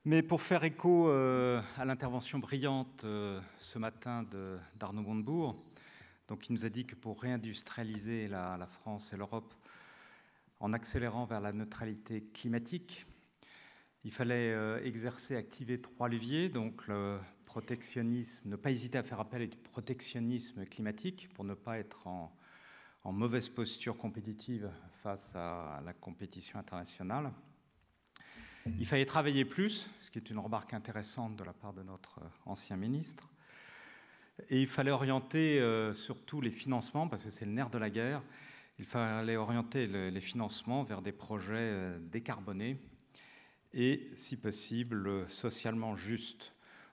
Mais pour faire écho à l'intervention brillante ce matin d'Arnaud Montebourg, donc il nous a dit que pour réindustrialiser la France et l'Europe, en accélérant vers la neutralité climatique, il fallait exercer, activer 3 leviers, donc le protectionnisme, ne pas hésiter à faire appel à du protectionnisme climatique pour ne pas être en mauvaise posture compétitive face à la compétition internationale. Il fallait travailler plus, ce qui est une remarque intéressante de la part de notre ancien ministre. Et il fallait orienter surtout les financements, parce que c'est le nerf de la guerre, il fallait orienter les financements vers des projets décarbonés et, si possible, socialement justes.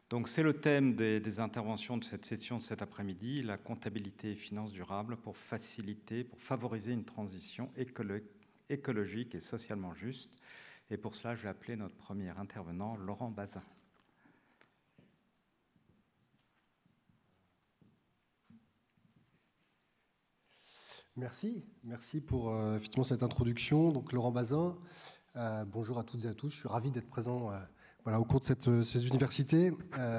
Donc c'est le thème des interventions de cette session de cet après-midi, la comptabilité et finances durables pour faciliter, pour favoriser une transition écologique et socialement juste. Et pour cela, je vais appeler notre premier intervenant, Laurent Bazin. Merci pour effectivement cette introduction. Donc Laurent Bazin, bonjour à toutes et à tous. Je suis ravi d'être présent au cours de ces universités.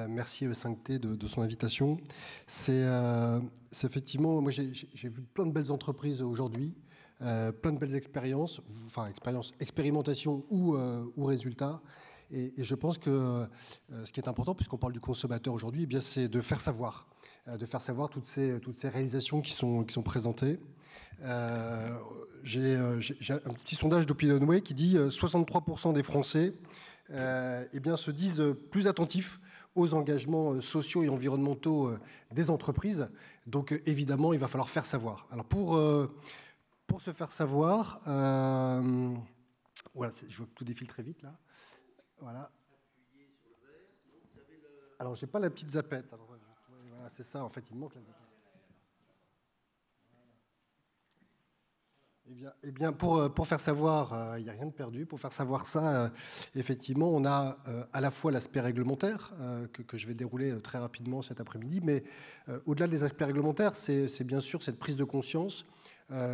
Merci E5T de son invitation. C'est effectivement, moi j'ai vu plein de belles entreprises aujourd'hui, plein de belles expériences, expérimentations ou résultats. Et je pense que ce qui est important, puisqu'on parle du consommateur aujourd'hui, eh bien c'est de faire savoir toutes ces réalisations qui sont présentées. J'ai un petit sondage d'Opinionway qui dit 63% des Français eh bien, se disent plus attentifs aux engagements sociaux et environnementaux des entreprises. Donc évidemment, il va falloir faire savoir. Alors pour se faire savoir, voilà, je vois que tout défile très vite là. Voilà. Alors j'ai pas la petite zapette. Alors, voilà, c'est ça, en fait, il me manque la zapette. Eh bien pour faire savoir, il n'y a rien de perdu. Pour faire savoir ça, effectivement, on a à la fois l'aspect réglementaire que je vais dérouler très rapidement cet après-midi, mais au-delà des aspects réglementaires, c'est bien sûr cette prise de conscience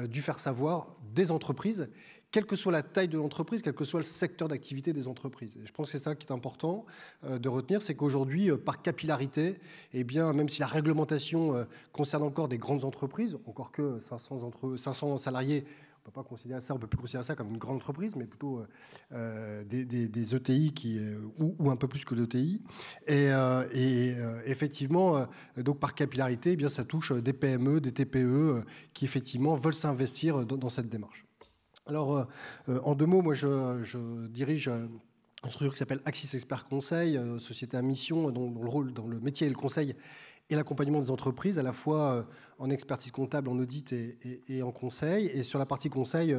du faire savoir des entreprises, quelle que soit la taille de l'entreprise, quel que soit le secteur d'activité des entreprises. Et je pense que c'est ça qui est important de retenir, c'est qu'aujourd'hui, par capillarité, eh bien, même si la réglementation concerne encore des grandes entreprises, encore que 500 salariés, on ne peut pas considérer ça, on peut plus considérer ça comme une grande entreprise, mais plutôt des ETI ou un peu plus que d'ETI. Et effectivement, donc par capillarité, eh bien, ça touche des PME, des TPE qui effectivement veulent s'investir dans cette démarche. Alors, en 2 mots, moi je dirige une structure qui s'appelle Axis Expert Conseil, société à mission dont le rôle dans le métier et le conseil et l'accompagnement des entreprises, à la fois en expertise comptable, en audit et en conseil. Et sur la partie conseil,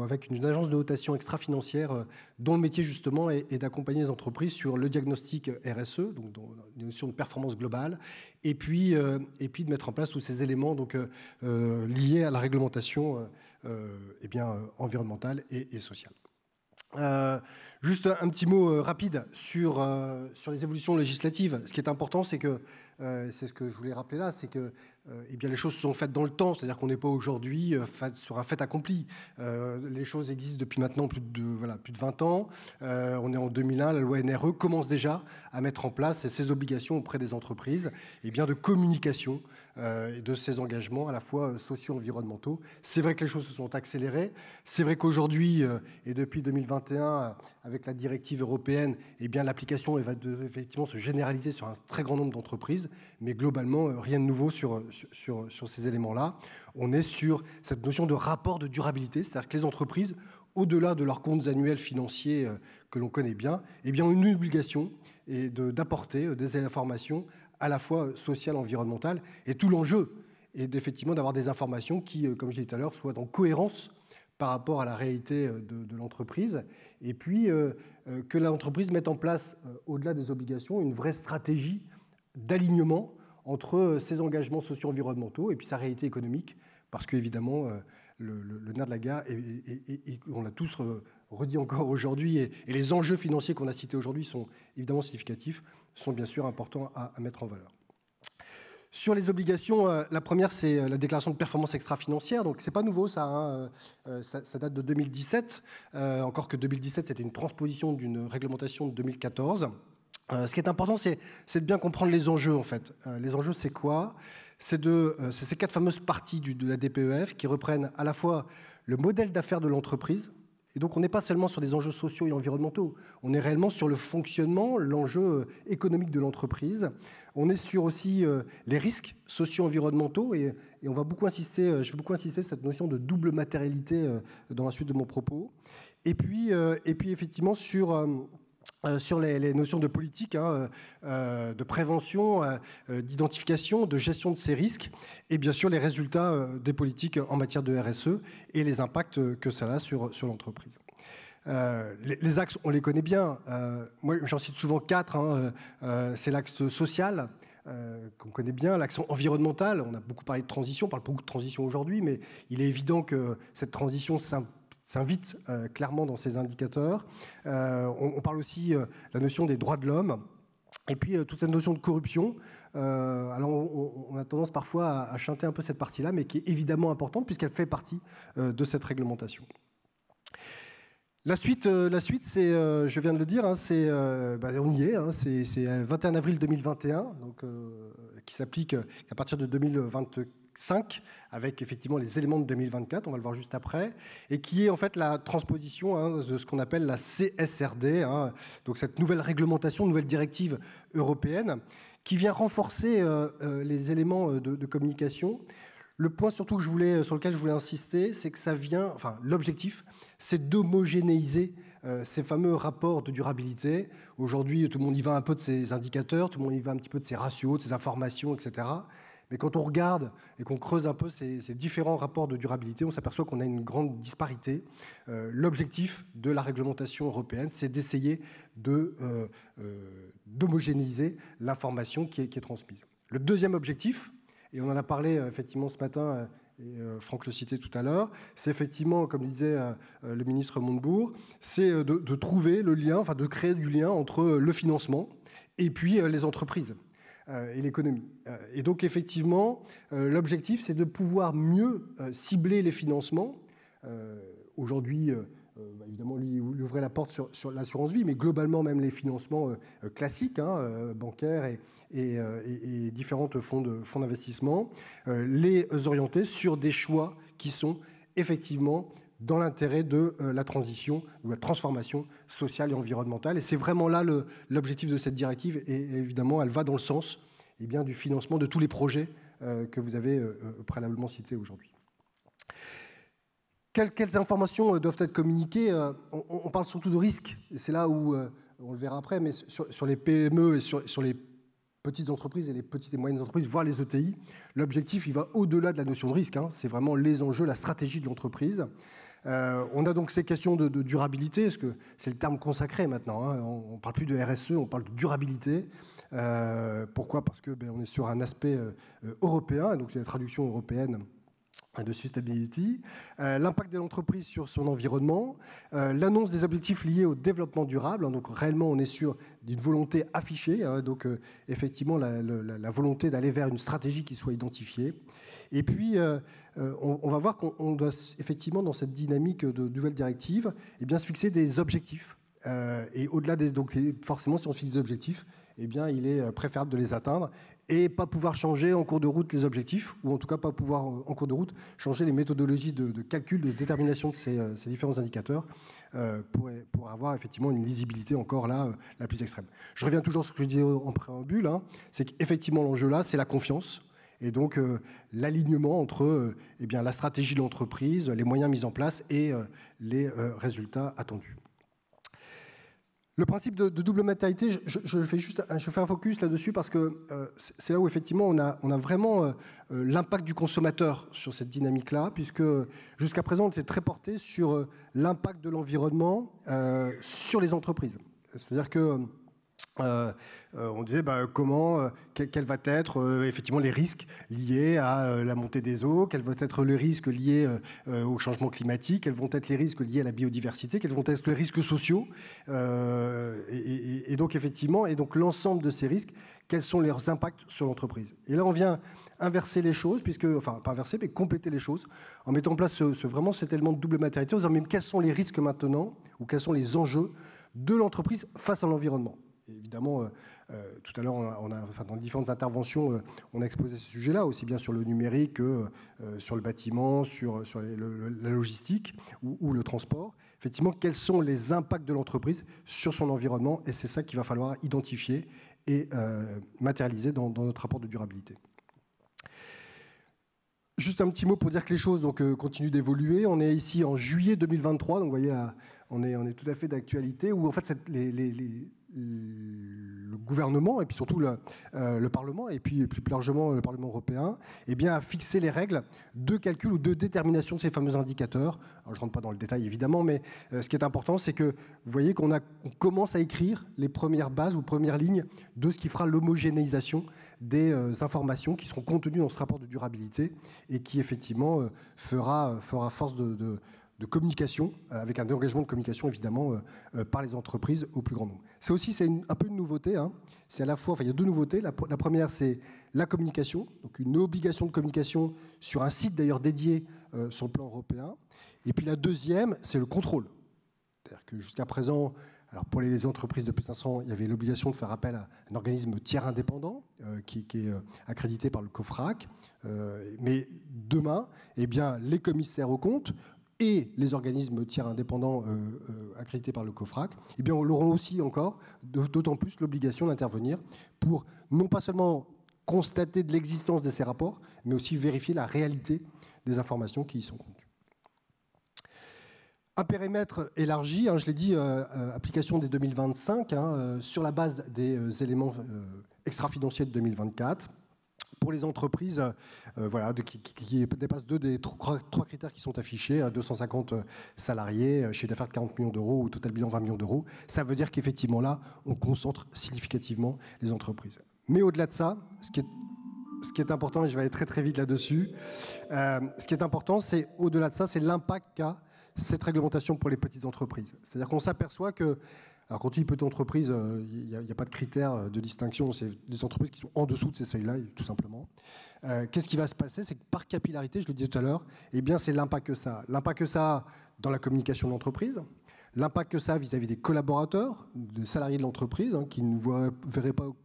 avec une agence de notation extra-financière dont le métier justement est d'accompagner les entreprises sur le diagnostic RSE, donc dans une notion de performance globale, et puis de mettre en place tous ces éléments donc, liés à la réglementation environnementale et sociale. Juste un petit mot rapide sur les évolutions législatives. Ce qui est important, c'est que, c'est ce que je voulais rappeler là, c'est que eh bien, les choses se sont faites dans le temps, c'est-à-dire qu'on n'est pas aujourd'hui sur un fait accompli. Les choses existent depuis maintenant plus de 20 ans. On est en 2001, la loi NRE commence déjà à mettre en place ces obligations auprès des entreprises eh bien, de communication et de ces engagements à la fois socio-environnementaux. C'est vrai que les choses se sont accélérées. C'est vrai qu'aujourd'hui, et depuis 2021, avec la directive européenne, eh bien, l'application va effectivement se généraliser sur un très grand nombre d'entreprises, mais globalement, rien de nouveau sur ces éléments-là. On est sur cette notion de rapport de durabilité, c'est-à-dire que les entreprises, au-delà de leurs comptes annuels financiers que l'on connaît bien, eh bien, ont une obligation d'apporter des informations à la fois sociales, environnementales, et tout l'enjeu est effectivement d'avoir des informations qui, comme je l'ai dit tout à l'heure, soient en cohérence par rapport à la réalité de l'entreprise, et puis que l'entreprise mette en place, au-delà des obligations, une vraie stratégie d'alignement entre ses engagements socio-environnementaux et puis sa réalité économique, parce qu'évidemment, le nerf de la guerre, et on l'a tous redit encore aujourd'hui, et les enjeux financiers qu'on a cités aujourd'hui sont évidemment significatifs, sont bien sûr importants à mettre en valeur. Sur les obligations, la première, c'est la déclaration de performance extra-financière. Donc, ce n'est pas nouveau, ça, hein. Ça date de 2017. Encore que 2017, c'était une transposition d'une réglementation de 2014. Ce qui est important, c'est de bien comprendre les enjeux, en fait. Les enjeux, c'est quoi? C'est ces 4 fameuses parties de la DPEF qui reprennent à la fois le modèle d'affaires de l'entreprise. Et donc, on n'est pas seulement sur des enjeux sociaux et environnementaux, on est réellement sur le fonctionnement, l'enjeu économique de l'entreprise. On est sur aussi les risques socio-environnementaux et on va beaucoup insister, je vais beaucoup insister sur cette notion de double matérialité dans la suite de mon propos. Et puis effectivement, sur les notions de politique, hein, de prévention, d'identification, de gestion de ces risques, et bien sûr les résultats des politiques en matière de RSE et les impacts que ça a sur l'entreprise. Les axes, on les connaît bien. Moi, j'en cite souvent 4. Hein. C'est l'axe social, qu'on connaît bien, l'axe environnemental. On a beaucoup parlé de transition, on parle beaucoup de transition aujourd'hui, mais il est évident que cette transition s'invite clairement dans ces indicateurs. On parle aussi de la notion des droits de l'homme, et puis toute cette notion de corruption. Alors on a tendance parfois à chanter un peu cette partie-là, mais qui est évidemment importante puisqu'elle fait partie de cette réglementation. La suite, c'est, je viens de le dire, hein, on y est, hein, c'est 21 avril 2021, donc, qui s'applique à partir de 2025, avec effectivement les éléments de 2024, on va le voir juste après, et qui est en fait la transposition, hein, de ce qu'on appelle la CSRD, hein, donc cette nouvelle réglementation, nouvelle directive européenne, qui vient renforcer les éléments de communication. Le point surtout sur lequel je voulais insister, c'est que ça vient, enfin l'objectif, c'est d'homogénéiser ces fameux rapports de durabilité. Aujourd'hui, tout le monde y va un peu de ces indicateurs, tout le monde y va un petit peu de ces ratios, de ces informations, etc. Mais quand on regarde et qu'on creuse un peu ces différents rapports de durabilité, on s'aperçoit qu'on a une grande disparité. L'objectif de la réglementation européenne, c'est d'essayer d'homogénéiser l'information qui est transmise. Le deuxième objectif, et on en a parlé effectivement ce matin, et Franck le citait tout à l'heure, c'est effectivement, comme disait le ministre Montebourg, c'est de trouver le lien, enfin de créer du lien entre le financement et puis les entreprises et l'économie. Et donc effectivement, l'objectif, c'est de pouvoir mieux cibler les financements. Aujourd'hui, évidemment, lui, il ouvrait la porte sur l'assurance vie, mais globalement, même les financements classiques, hein, bancaires et différents fonds d'investissement, les orienter sur des choix qui sont effectivement dans l'intérêt de la transition ou la transformation sociale et environnementale. Et c'est vraiment là l'objectif de cette directive. Et évidemment, elle va dans le sens du financement de tous les projets que vous avez préalablement cités aujourd'hui. Quelles informations doivent être communiquées? On parle surtout de risques. C'est là où, on le verra après, mais sur les PME et sur les petites entreprises et les petites et moyennes entreprises, voire les ETI, l'objectif, il va au-delà de la notion de risque. Hein. C'est vraiment les enjeux, la stratégie de l'entreprise. On a donc ces questions de durabilité, parce que c'est le terme consacré maintenant. Hein. On ne parle plus de RSE, on parle de durabilité. Pourquoi? Parce qu'on est sur un aspect européen, donc c'est la traduction européenne de sustainability, l'impact de l'entreprise sur son environnement, l'annonce des objectifs liés au développement durable. Hein, donc réellement, on est sur une volonté affichée, hein, donc effectivement la volonté d'aller vers une stratégie qui soit identifiée. Et puis, on va voir qu'on doit effectivement, dans cette dynamique de nouvelle directive, se fixer des objectifs. Et au-delà donc forcément, si on se fixe des objectifs, il est préférable de les atteindre et pas pouvoir changer en cours de route les objectifs, ou en tout cas pas pouvoir en cours de route changer les méthodologies de calcul, de détermination de ces différents indicateurs pour avoir effectivement une lisibilité encore là la plus extrême. Je reviens toujours sur ce que je disais en préambule, hein, c'est qu'effectivement l'enjeu là, c'est la confiance. Et donc l'alignement entre la stratégie de l'entreprise, les moyens mis en place et les résultats attendus. Le principe de double matérialité, je fais un focus là-dessus parce que c'est là où effectivement on a vraiment l'impact du consommateur sur cette dynamique-là, puisque jusqu'à présent on était très porté sur l'impact de l'environnement sur les entreprises. C'est-à-dire que on disait quel va être effectivement les risques liés à la montée des eaux, quels vont être les risques liés au changement climatique, quels vont être les risques liés à la biodiversité, quels vont être les risques sociaux, et donc effectivement, et donc l'ensemble de ces risques, quels sont leurs impacts sur l'entreprise. Et là, on vient inverser les choses, enfin pas inverser, mais compléter les choses, en mettant en place vraiment cet élément de double matérialité, en disant mais quels sont les risques maintenant, ou quels sont les enjeux de l'entreprise face à l'environnement. Évidemment, tout à l'heure, dans les différentes interventions, on a exposé ce sujet-là, aussi bien sur le numérique que sur le bâtiment, sur la logistique ou le transport. Effectivement, quels sont les impacts de l'entreprise sur son environnement, et c'est ça qu'il va falloir identifier et matérialiser dans notre rapport de durabilité. Juste un petit mot pour dire que les choses continuent d'évoluer. On est ici en juillet 2023, donc vous voyez, on est tout à fait d'actualité, où en fait le gouvernement et puis surtout le Parlement et puis plus largement le Parlement européen a fixé les règles de calcul ou de détermination de ces fameux indicateurs. Alors, je ne rentre pas dans le détail évidemment, mais ce qui est important, c'est que vous voyez qu'on commence à écrire les premières bases ou premières lignes de ce qui fera l'homogénéisation des informations qui seront contenues dans ce rapport de durabilité et qui effectivement fera force de communication, avec un engagement de communication évidemment par les entreprises au plus grand nombre. C'est un peu une nouveauté. C'est à la fois, il y a deux nouveautés. La première, c'est la communication, donc une obligation de communication sur un site d'ailleurs dédié sur le plan européen. Et puis la deuxième, c'est le contrôle. C'est-à-dire que jusqu'à présent, alors pour les entreprises de plus de 500, il y avait l'obligation de faire appel à un organisme tiers indépendant qui est accrédité par le COFRAC. Mais demain, les commissaires aux comptes et les organismes tiers indépendants accrédités par le COFRAC, auront aussi encore, d'autant plus, l'obligation d'intervenir pour non pas seulement constater de l'existence de ces rapports, mais aussi vérifier la réalité des informations qui y sont contenues. Un périmètre élargi, je l'ai dit, application dès 2025, sur la base des éléments extra-financiers de 2024. Pour les entreprises qui dépassent deux des trois critères qui sont affichés, 250 salariés, chiffre d'affaires de 40 millions d'euros ou total bilan 20 millions d'euros, ça veut dire qu'effectivement là, on concentre significativement les entreprises. Mais au-delà de ça, ce qui est important, et je vais aller très très vite là-dessus, ce qui est important, c'est au-delà de ça, c'est l'impact qu'a cette réglementation pour les petites entreprises. C'est-à-dire qu'on s'aperçoit que, alors quand on dit petite entreprise, il n'y a pas de critères de distinction, c'est des entreprises qui sont en dessous de ces seuils-là, tout simplement. Qu'est-ce qui va se passer? C'est que par capillarité, je le disais tout à l'heure, c'est l'impact que ça a. L'impact que ça a dans la communication de l'entreprise, l'impact que ça a vis-à-vis des collaborateurs, des salariés de l'entreprise, qui ne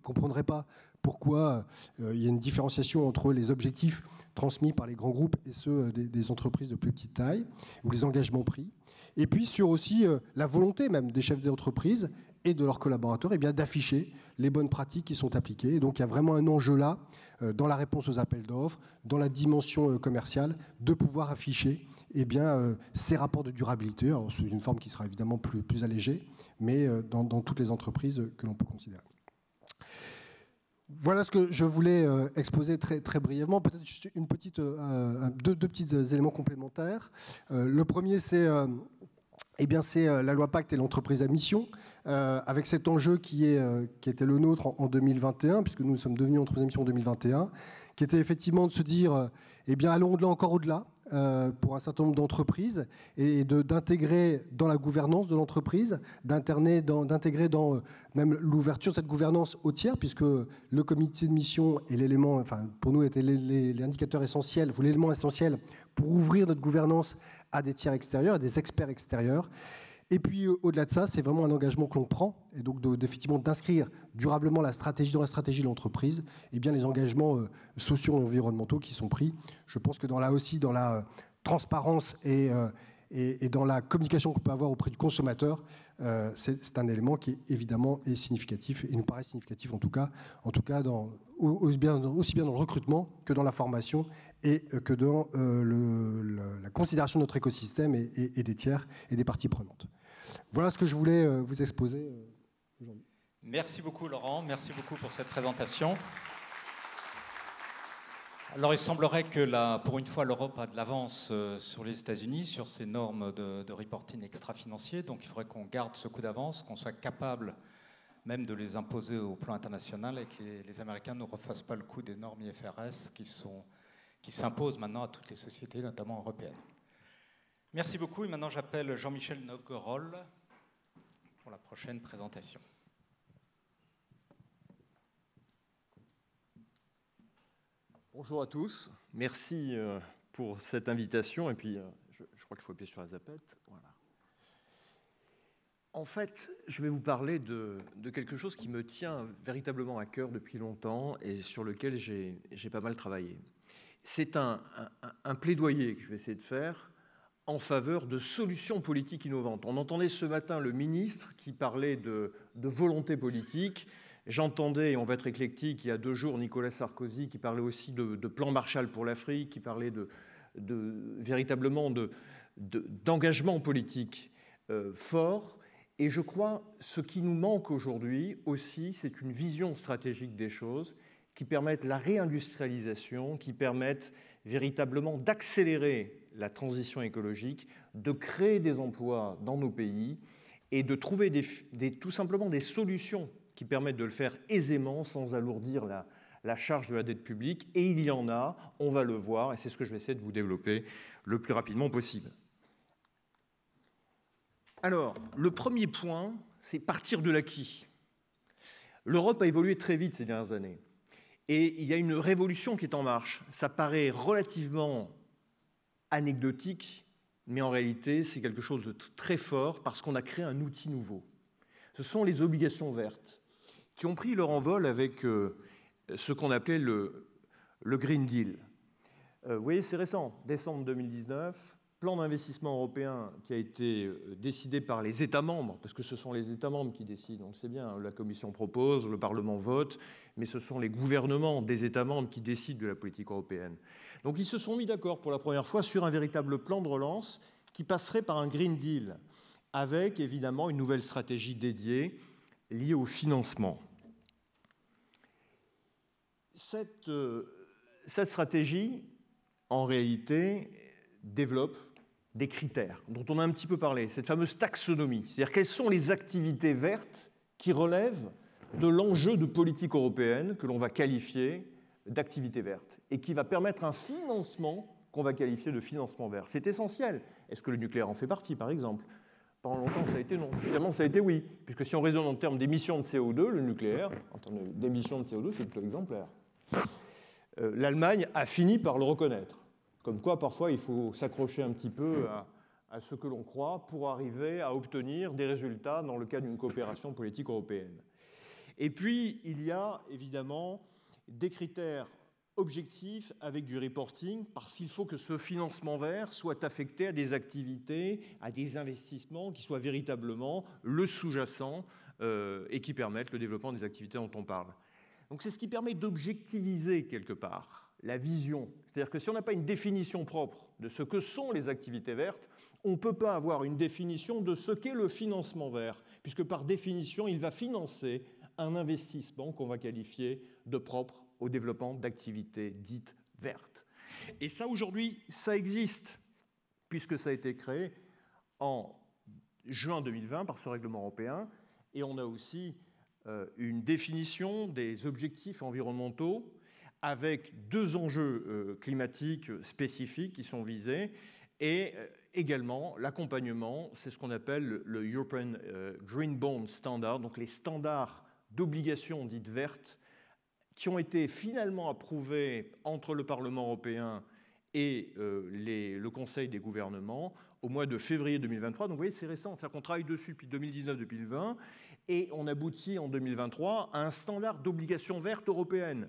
comprendraient pas pourquoi il y a une différenciation entre les objectifs transmis par les grands groupes et ceux des entreprises de plus petite taille, ou les engagements pris. Et puis sur aussi la volonté même des chefs d'entreprise et de leurs collaborateurs d'afficher les bonnes pratiques qui sont appliquées. Et donc il y a vraiment un enjeu là, dans la réponse aux appels d'offres, dans la dimension commerciale, de pouvoir afficher ces rapports de durabilité, alors sous une forme qui sera évidemment plus allégée, mais dans toutes les entreprises que l'on peut considérer. Voilà ce que je voulais exposer très, très brièvement. Peut-être juste deux petits éléments complémentaires. Le premier, c'est la loi Pacte et l'entreprise à mission, avec cet enjeu qui était le nôtre en 2021, puisque nous sommes devenus entreprise à mission en 2021, qui était effectivement de se dire, allons encore au-delà pour un certain nombre d'entreprises et d'intégrer dans la gouvernance de l'entreprise, d'intégrer dans même l'ouverture de cette gouvernance aux tiers, puisque le comité de mission est l'élément, pour nous, était l'indicateur essentiel, ou l'élément essentiel pour ouvrir notre gouvernance à des tiers extérieurs, à des experts extérieurs. Et puis, au-delà de ça, c'est vraiment un engagement que l'on prend, et donc effectivement d'inscrire durablement dans la stratégie de l'entreprise, les engagements sociaux et environnementaux qui sont pris. Je pense que dans la transparence et dans la communication qu'on peut avoir auprès du consommateur, c'est un élément qui évidemment est significatif, et nous paraît significatif en tout cas aussi bien dans le recrutement que dans la formation et que dans la considération de notre écosystème et des tiers et des parties prenantes. Voilà ce que je voulais vous exposer aujourd'hui. Merci beaucoup Laurent, merci beaucoup pour cette présentation. Alors il semblerait que pour une fois l'Europe a de l'avance sur les États-Unis, sur ces normes de reporting extra-financier, donc il faudrait qu'on garde ce coup d'avance, qu'on soit capable même de les imposer au plan international et que les Américains ne refassent pas le coup des normes IFRS qui s'imposent maintenant à toutes les sociétés, notamment européennes. Merci beaucoup et maintenant j'appelle Jean-Michel Noguerol pour la prochaine présentation. Bonjour à tous, merci pour cette invitation. Et puis, je crois qu'il faut appuyer sur la zapette. Voilà. En fait, je vais vous parler de quelque chose qui me tient véritablement à cœur depuis longtemps et sur lequel j'ai pas mal travaillé. C'est un plaidoyer que je vais essayer de faire en faveur de solutions politiques innovantes. On entendait ce matin le ministre qui parlait de volonté politique. J'entendais, et on va être éclectique, il y a 2 jours, Nicolas Sarkozy qui parlait aussi de plan Marshall pour l'Afrique, qui parlait véritablement d'engagement politique fort. Et je crois ce qui nous manque aujourd'hui aussi, c'est une vision stratégique des choses qui permettent la réindustrialisation, qui permettent véritablement d'accélérer la transition écologique, de créer des emplois dans nos pays et de trouver tout simplement des solutions qui permettent de le faire aisément sans alourdir la charge de la dette publique. Et il y en a, on va le voir, et c'est ce que je vais essayer de vous développer le plus rapidement possible. Alors, le premier point, c'est partir de l'acquis. L'Europe a évolué très vite ces dernières années. Et il y a une révolution qui est en marche. Ça paraît relativement anecdotique, mais en réalité, c'est quelque chose de très fort parce qu'on a créé un outil nouveau. Ce sont les obligations vertes qui ont pris leur envol avec ce qu'on appelait le Green Deal. Vous voyez, c'est récent, décembre 2019, plan d'investissement européen qui a été décidé par les États membres, parce que ce sont les États membres qui décident, on le sait bien, la Commission propose, le Parlement vote, mais ce sont les gouvernements des États membres qui décident de la politique européenne. Donc ils se sont mis d'accord pour la première fois sur un véritable plan de relance qui passerait par un Green Deal, avec évidemment une nouvelle stratégie dédiée liée au financement. Cette stratégie, en réalité, développe des critères dont on a un petit peu parlé, cette fameuse taxonomie, c'est-à-dire quelles sont les activités vertes qui relèvent de l'enjeu de politique européenne que l'on va qualifier d'activité verte et qui va permettre un financement qu'on va qualifier de financement vert. C'est essentiel. Est-ce que le nucléaire en fait partie, par exemple ? Pendant longtemps, ça a été non. Finalement, ça a été oui, puisque si on raisonne en termes d'émissions de CO2, le nucléaire, en termes d'émissions de CO2, c'est plutôt exemplaire. L'Allemagne a fini par le reconnaître. Comme quoi, parfois, il faut s'accrocher un petit peu à ce que l'on croit pour arriver à obtenir des résultats dans le cadre d'une coopération politique européenne. Et puis, il y a évidemment des critères objectifs avec du reporting, parce qu'il faut que ce financement vert soit affecté à des activités, à des investissements qui soient véritablement le sous-jacent et qui permettent le développement des activités dont on parle. Donc c'est ce qui permet d'objectiviser quelque part la vision. C'est-à-dire que si on n'a pas une définition propre de ce que sont les activités vertes, on ne peut pas avoir une définition de ce qu'est le financement vert, puisque par définition, il va financer un investissement qu'on va qualifier de propre au développement d'activités dites vertes. Et ça, aujourd'hui, ça existe, puisque ça a été créé en juin 2020 par ce règlement européen, et on a aussi une définition des objectifs environnementaux avec 2 enjeux climatiques spécifiques qui sont visés et également l'accompagnement, c'est ce qu'on appelle le European Green Bond Standard, donc les standards d'obligations dites vertes qui ont été finalement approuvés entre le Parlement européen et le Conseil des gouvernements au mois de février 2023. Donc vous voyez, c'est récent, c'est-à-dire qu'on travaille dessus depuis 2019-2020 et on aboutit en 2023 à un standard d'obligations vertes européennes.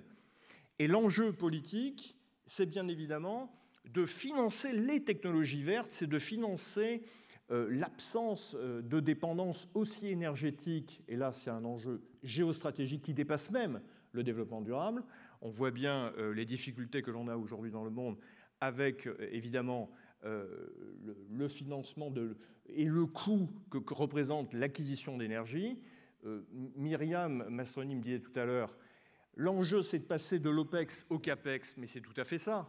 Et l'enjeu politique, c'est bien évidemment de financer les technologies vertes, c'est de financer l'absence de dépendance aussi énergétique, et là c'est un enjeu géostratégique qui dépasse même le développement durable. On voit bien les difficultés que l'on a aujourd'hui dans le monde avec évidemment le financement et le coût que représente l'acquisition d'énergie. Myriam Mastroeni me disait tout à l'heure, l'enjeu c'est de passer de l'OPEX au CAPEX, mais c'est tout à fait ça.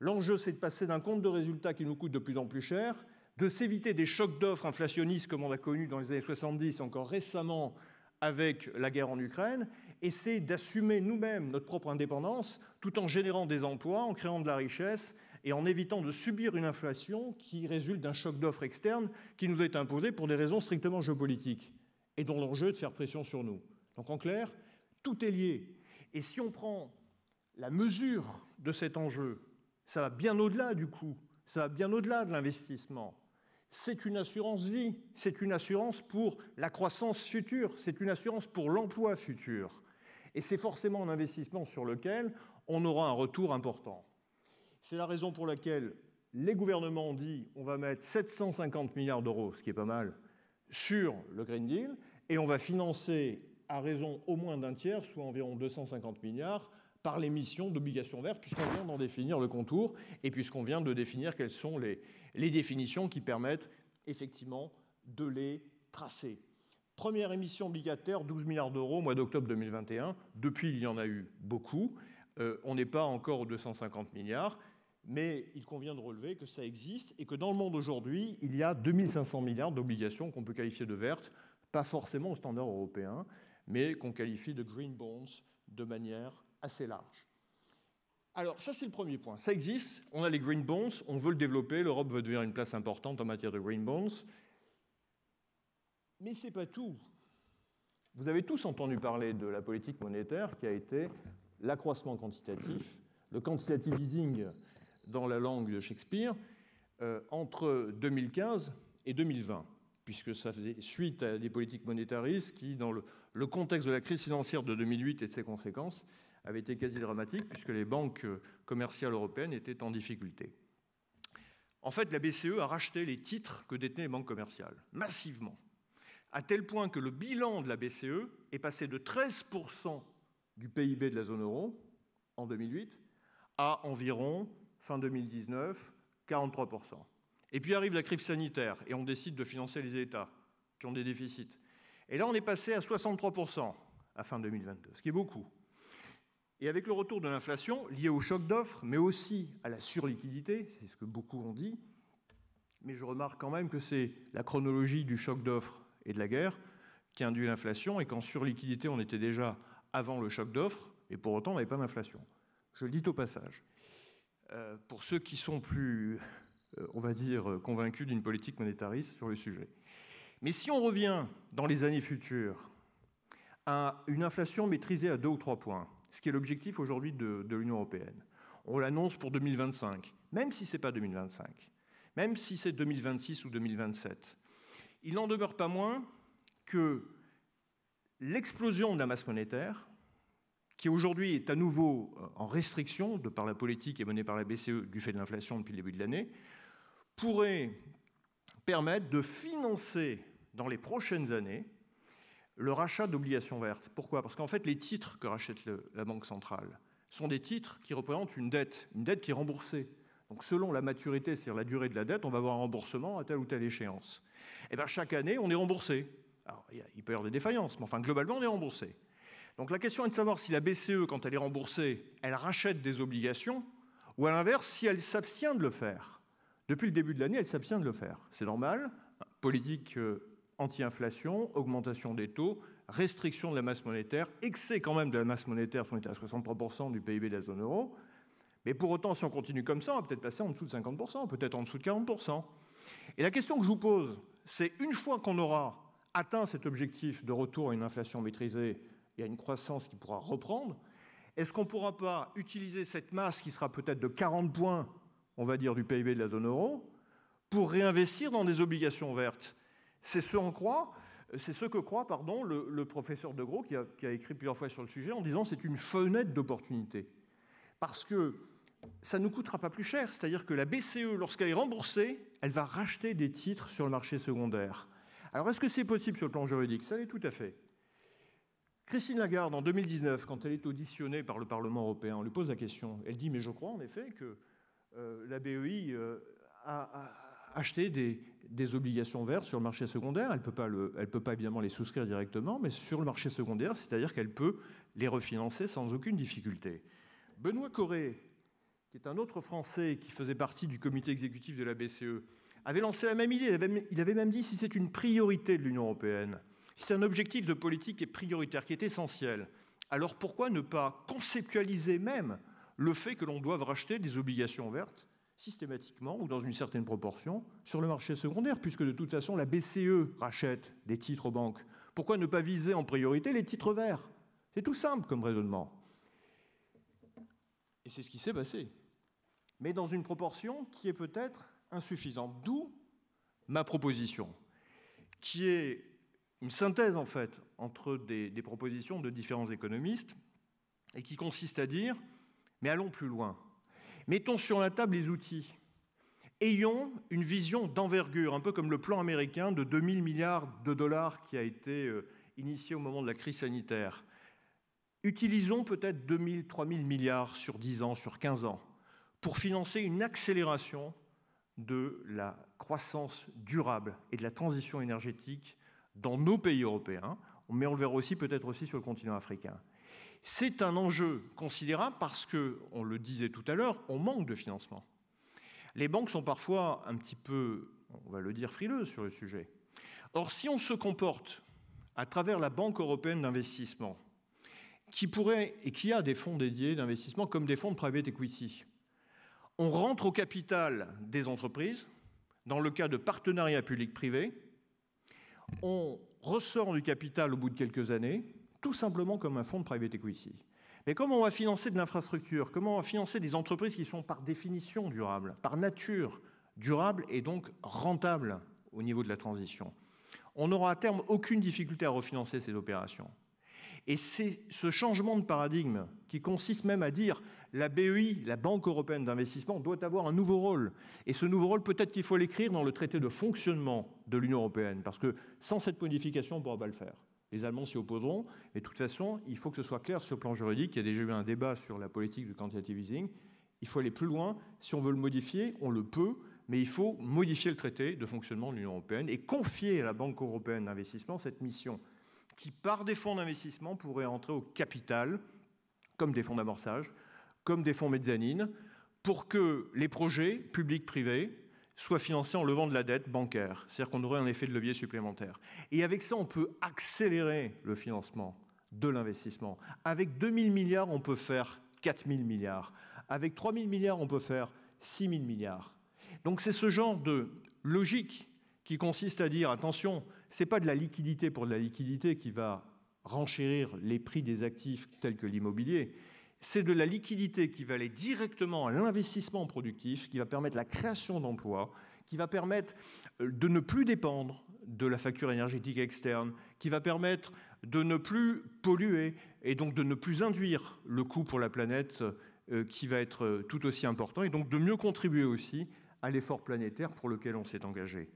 L'enjeu c'est de passer d'un compte de résultats qui nous coûte de plus en plus cher, de s'éviter des chocs d'offres inflationnistes comme on a connu dans les années 70, encore récemment avec la guerre en Ukraine, et c'est d'assumer nous-mêmes notre propre indépendance tout en générant des emplois, en créant de la richesse et en évitant de subir une inflation qui résulte d'un choc d'offres externe qui nous est imposé pour des raisons strictement géopolitiques et dont l'enjeu est de faire pression sur nous. Donc en clair, tout est lié. Et si on prend la mesure de cet enjeu, ça va bien au-delà du coût, ça va bien au-delà de l'investissement. C'est une assurance vie, c'est une assurance pour la croissance future, c'est une assurance pour l'emploi futur. Et c'est forcément un investissement sur lequel on aura un retour important. C'est la raison pour laquelle les gouvernements ont dit on va mettre 750 milliards d'euros, ce qui est pas mal, sur le Green Deal, et on va financer à raison au moins d'un tiers, soit environ 250 milliards, par l'émission d'obligations vertes, puisqu'on vient d'en définir le contour, et puisqu'on vient de définir quelles sont les définitions qui permettent effectivement de les tracer. Première émission obligataire, 12 milliards d'euros au mois d'octobre 2021. Depuis, il y en a eu beaucoup. On n'est pas encore aux 250 milliards, mais il convient de relever que ça existe et que dans le monde aujourd'hui, il y a 2500 milliards d'obligations qu'on peut qualifier de vertes, pas forcément au standard européen, mais qu'on qualifie de green bonds de manière assez large. Alors, ça, c'est le premier point. Ça existe, on a les green bonds, on veut le développer, l'Europe veut devenir une place importante en matière de green bonds. Mais ce n'est pas tout. Vous avez tous entendu parler de la politique monétaire qui a été l'accroissement quantitatif, le quantitative easing dans la langue de Shakespeare, entre 2015 et 2020, puisque ça faisait suite à des politiques monétaristes qui, dans le contexte de la crise financière de 2008 et de ses conséquences, avaient été quasi dramatiques, puisque les banques commerciales européennes étaient en difficulté. En fait, la BCE a racheté les titres que détenaient les banques commerciales, massivement, à tel point que le bilan de la BCE est passé de 13% du PIB de la zone euro en 2008 à environ, fin 2019, 43%. Et puis arrive la crise sanitaire et on décide de financer les États qui ont des déficits. Et là, on est passé à 63% à fin 2022, ce qui est beaucoup. Et avec le retour de l'inflation, lié au choc d'offres, mais aussi à la surliquidité, c'est ce que beaucoup ont dit, mais je remarque quand même que c'est la chronologie du choc d'offres et de la guerre qui induit l'inflation, et qu'en surliquidité, on était déjà avant le choc d'offres, et pour autant, on n'avait pas d'inflation. Je le dis au passage. Pour ceux qui sont plus, on va dire, convaincus d'une politique monétariste sur le sujet. Mais si on revient dans les années futures à une inflation maîtrisée à 2 ou 3 points, ce qui est l'objectif aujourd'hui de l'Union européenne, on l'annonce pour 2025, même si ce n'est pas 2025, même si c'est 2026 ou 2027, il n'en demeure pas moins que l'explosion de la masse monétaire, qui aujourd'hui est à nouveau en restriction de par la politique et menée par la BCE du fait de l'inflation depuis le début de l'année, pourrait permettre de financer dans les prochaines années le rachat d'obligations vertes. Pourquoi ? Parce qu'en fait, les titres que rachète la Banque centrale sont des titres qui représentent une dette qui est remboursée. Donc selon la maturité, c'est-à-dire la durée de la dette, on va avoir un remboursement à telle ou telle échéance. Et bien chaque année, on est remboursé. Alors il peut y avoir des défaillances, mais enfin globalement, on est remboursé. Donc la question est de savoir si la BCE, quand elle est remboursée, elle rachète des obligations, ou à l'inverse, si elle s'abstient de le faire. Depuis le début de l'année, elle s'abstient de le faire. C'est normal. Politique anti-inflation, augmentation des taux, restriction de la masse monétaire, excès quand même de la masse monétaire, on était à 63% du PIB de la zone euro. Mais pour autant, si on continue comme ça, on va peut-être passer en dessous de 50%, peut-être en dessous de 40%. Et la question que je vous pose, c'est une fois qu'on aura atteint cet objectif de retour à une inflation maîtrisée et à une croissance qui pourra reprendre, est-ce qu'on ne pourra pas utiliser cette masse qui sera peut-être de 40 points, on va dire, du PIB de la zone euro, pour réinvestir dans des obligations vertes? C'est ce que croit le professeur De Graux, qui a écrit plusieurs fois sur le sujet, en disant que c'est une fenêtre d'opportunité. Parce que ça ne nous coûtera pas plus cher. C'est-à-dire que la BCE, lorsqu'elle est remboursée, elle va racheter des titres sur le marché secondaire. Alors, est-ce que c'est possible sur le plan juridique? Ça l'est tout à fait. Christine Lagarde, en 2019, quand elle est auditionnée par le Parlement européen, on lui pose la question. Elle dit, mais je crois en effet que la BEI a acheté des obligations vertes sur le marché secondaire. Elle ne peut pas évidemment les souscrire directement, mais sur le marché secondaire, c'est-à-dire qu'elle peut les refinancer sans aucune difficulté. Benoît Cœuré, qui est un autre Français qui faisait partie du comité exécutif de la BCE, avait lancé la même idée. Il avait même dit, si c'est une priorité de l'Union européenne, si c'est un objectif de politique qui est prioritaire, qui est essentiel, alors pourquoi ne pas conceptualiser même le fait que l'on doive racheter des obligations vertes systématiquement ou dans une certaine proportion sur le marché secondaire, puisque de toute façon la BCE rachète des titres aux banques. Pourquoi ne pas viser en priorité les titres verts? C'est tout simple comme raisonnement. Et c'est ce qui s'est passé. Mais dans une proportion qui est peut-être insuffisante. D'où ma proposition, qui est une synthèse, en fait, entre des propositions de différents économistes, et qui consiste à dire, mais allons plus loin. Mettons sur la table les outils. Ayons une vision d'envergure, un peu comme le plan américain de 2000 milliards de dollars qui a été initié au moment de la crise sanitaire. Utilisons peut-être 2000, 3000 milliards sur 10 ans, sur 15 ans, pour financer une accélération de la croissance durable et de la transition énergétique dans nos pays européens, mais on le verra aussi peut-être aussi sur le continent africain. C'est un enjeu considérable parce que, on le disait tout à l'heure, on manque de financement. Les banques sont parfois un petit peu, on va le dire, frileuses sur le sujet. Or, si on se comporte à travers la Banque européenne d'investissement, qui pourrait et qui a des fonds dédiés d'investissement comme des fonds de private equity, on rentre au capital des entreprises, dans le cas de partenariats public-privé, on ressort du capital au bout de quelques années, tout simplement comme un fonds de private equity. Mais comment on va financer de l'infrastructure? Comment on va financer des entreprises qui sont par définition durables, par nature durables et donc rentables au niveau de la transition? On n'aura à terme aucune difficulté à refinancer ces opérations. Et c'est ce changement de paradigme qui consiste même à dire la BEI, la Banque européenne d'investissement, doit avoir un nouveau rôle. Et ce nouveau rôle, peut-être qu'il faut l'écrire dans le traité de fonctionnement de l'Union européenne, parce que sans cette modification, on ne pourra pas le faire. Les Allemands s'y opposeront, mais de toute façon, il faut que ce soit clair sur le plan juridique. Il y a déjà eu un débat sur la politique du quantitative easing. Il faut aller plus loin. Si on veut le modifier, on le peut, mais il faut modifier le traité de fonctionnement de l'Union européenne et confier à la Banque européenne d'investissement cette mission qui, par des fonds d'investissement, pourraient entrer au capital, comme des fonds d'amorçage, comme des fonds mezzanines, pour que les projets publics-privés soient financés en levant de la dette bancaire. C'est-à-dire qu'on aurait un effet de levier supplémentaire. Et avec ça, on peut accélérer le financement de l'investissement. Avec 2000 milliards, on peut faire 4000 milliards. Avec 3000 milliards, on peut faire 6000 milliards. Donc c'est ce genre de logique qui consiste à dire, attention, ce n'est pas de la liquidité pour de la liquidité qui va renchérir les prix des actifs tels que l'immobilier, c'est de la liquidité qui va aller directement à l'investissement productif, qui va permettre la création d'emplois, qui va permettre de ne plus dépendre de la facture énergétique externe, qui va permettre de ne plus polluer et donc de ne plus induire le coût pour la planète qui va être tout aussi important et donc de mieux contribuer aussi à l'effort planétaire pour lequel on s'est engagé.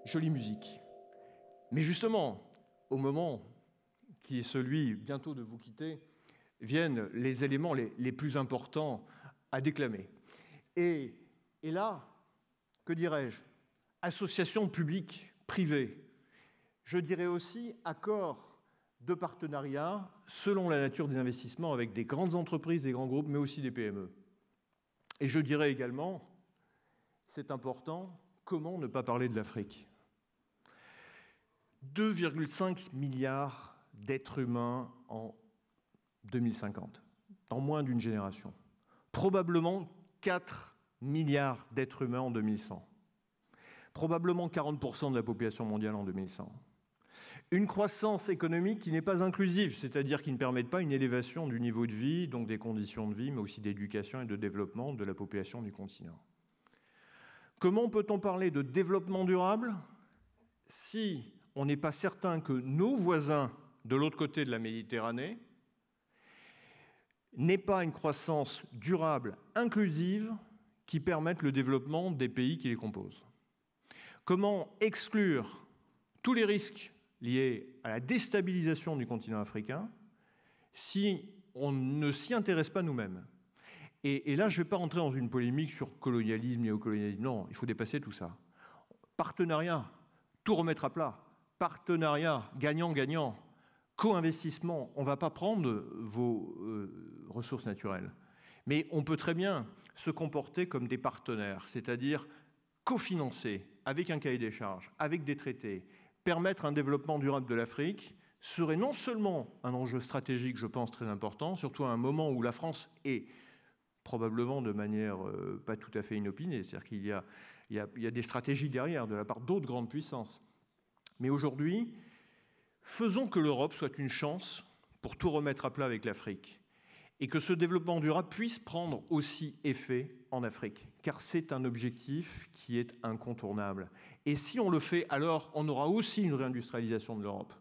Jolie musique. Mais justement, au moment qui est celui bientôt de vous quitter, viennent les éléments les plus importants à déclamer. Et là, que dirais-je? Association publique-privée. Je dirais aussi accord de partenariat selon la nature des investissements avec des grandes entreprises, des grands groupes, mais aussi des PME. Et je dirais également, c'est important, comment ne pas parler de l'Afrique? 2,5 milliards d'êtres humains en 2050, dans moins d'une génération. Probablement 4 milliards d'êtres humains en 2100. Probablement 40% de la population mondiale en 2100. Une croissance économique qui n'est pas inclusive, c'est-à-dire qui ne permet pas une élévation du niveau de vie, donc des conditions de vie, mais aussi d'éducation et de développement de la population du continent. Comment peut-on parler de développement durable si on n'est pas certain que nos voisins de l'autre côté de la Méditerranée n'aient pas une croissance durable, inclusive, qui permette le développement des pays qui les composent? Comment exclure tous les risques liés à la déstabilisation du continent africain si on ne s'y intéresse pas nous-mêmes? Et là, je ne vais pas rentrer dans une polémique sur colonialisme, néocolonialisme. Non, il faut dépasser tout ça. Partenariat, tout remettre à plat. Partenariat, gagnant-gagnant. Co-investissement, on ne va pas prendre vos ressources naturelles. Mais on peut très bien se comporter comme des partenaires, c'est-à-dire cofinancer avec un cahier des charges, avec des traités, permettre un développement durable de l'Afrique serait non seulement un enjeu stratégique, je pense, très important, surtout à un moment où la France est probablement de manière pas tout à fait inopinée, c'est-à-dire qu'il y a des stratégies derrière de la part d'autres grandes puissances. Mais aujourd'hui, faisons que l'Europe soit une chance pour tout remettre à plat avec l'Afrique et que ce développement durable puisse prendre aussi effet en Afrique, car c'est un objectif qui est incontournable. Et si on le fait, alors on aura aussi une réindustrialisation de l'Europe.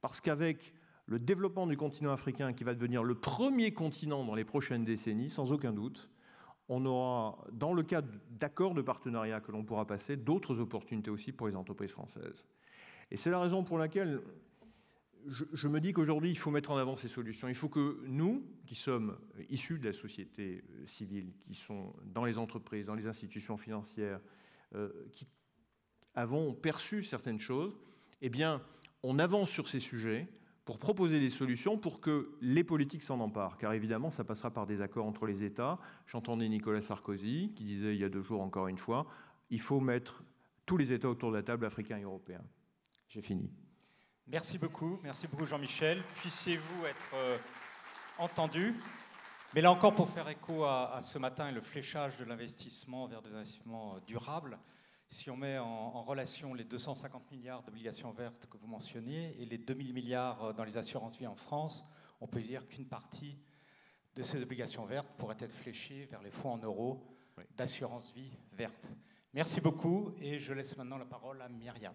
Parce qu'avec le développement du continent africain, qui va devenir le premier continent dans les prochaines décennies, sans aucun doute, on aura, dans le cadre d'accords de partenariat que l'on pourra passer, d'autres opportunités aussi pour les entreprises françaises. Et c'est la raison pour laquelle je me dis qu'aujourd'hui, il faut mettre en avant ces solutions. Il faut que nous, qui sommes issus de la société civile, qui sont dans les entreprises, dans les institutions financières, qui avons perçu certaines choses, eh bien, on avance sur ces sujets pour proposer des solutions pour que les politiques s'en emparent. Car évidemment, ça passera par des accords entre les États. J'entendais Nicolas Sarkozy qui disait il y a 2 jours encore une fois, il faut mettre tous les États autour de la table, africains et européens. J'ai fini. Merci beaucoup Jean-Michel. Puissiez-vous être entendu. Mais là encore, pour faire écho à ce matin et le fléchage de l'investissement vers des investissements durables, si on met en relation les 250 milliards d'obligations vertes que vous mentionniez et les 2000 milliards dans les assurances vie en France, on peut dire qu'une partie de ces obligations vertes pourrait être fléchée vers les fonds en euros d'assurance vie verte. Merci beaucoup et je laisse maintenant la parole à Myriam.